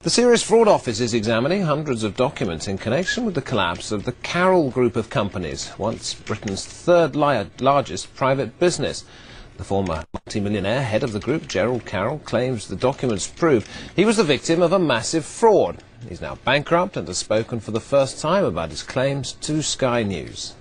The Serious Fraud Office is examining hundreds of documents in connection with the collapse of the Carroll group of companies, once Britain's third largest private business. The former multimillionaire head of the group, Gerald Carroll, claims the documents prove he was the victim of a massive fraud. He's now bankrupt and has spoken for the first time about his claims to Sky News.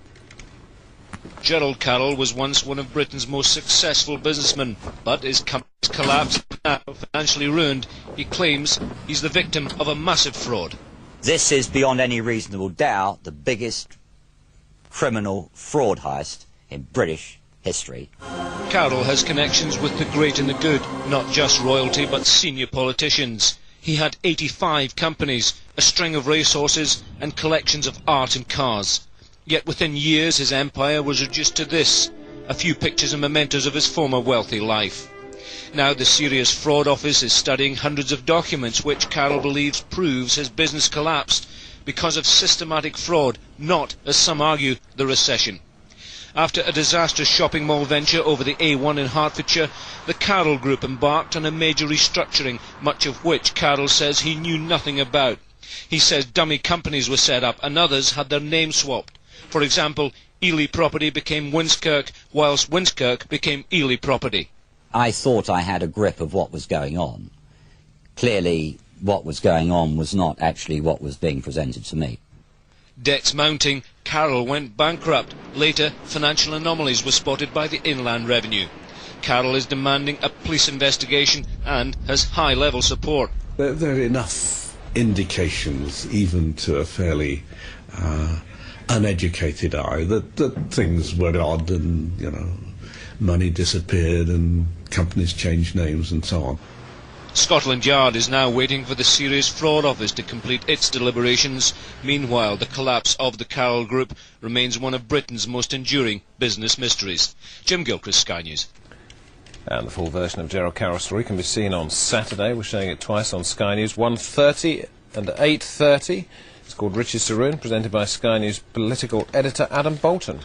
Gerald Carroll was once one of Britain's most successful businessmen, but his company's collapsed, now financially ruined. He claims he's the victim of a massive fraud. This is, beyond any reasonable doubt, the biggest criminal fraud heist in British history. Carroll has connections with the great and the good, not just royalty but senior politicians. He had 85 companies, a string of racehorses and collections of art and cars. Yet within years his empire was reduced to this, a few pictures and mementos of his former wealthy life. Now the Serious Fraud Office is studying hundreds of documents which Carroll believes proves his business collapsed because of systematic fraud, not, as some argue, the recession. After a disastrous shopping mall venture over the A1 in Hertfordshire, the Carroll Group embarked on a major restructuring, much of which Carroll says he knew nothing about. He says dummy companies were set up and others had their names swapped. For example, Ely Property became Winskirk, whilst Winskirk became Ely Property. I thought I had a grip of what was going on. Clearly, what was going on was not actually what was being presented to me. Debts mounting, Carroll went bankrupt. Later, financial anomalies were spotted by the Inland Revenue. Carroll is demanding a police investigation and has high-level support. There are enough indications, even to a fairly uneducated eye, that things were odd and, money disappeared and companies changed names and so on. Scotland Yard is now waiting for the Serious Fraud Office to complete its deliberations. Meanwhile, the collapse of the Carroll Group remains one of Britain's most enduring business mysteries. Jim Gilchrist, Sky News. And the full version of Gerald Carroll's story can be seen on Saturday. We're showing it twice on Sky News, 1:30 and 8:30. It's called Riches to Ruin, presented by Sky News political editor Adam Bolton.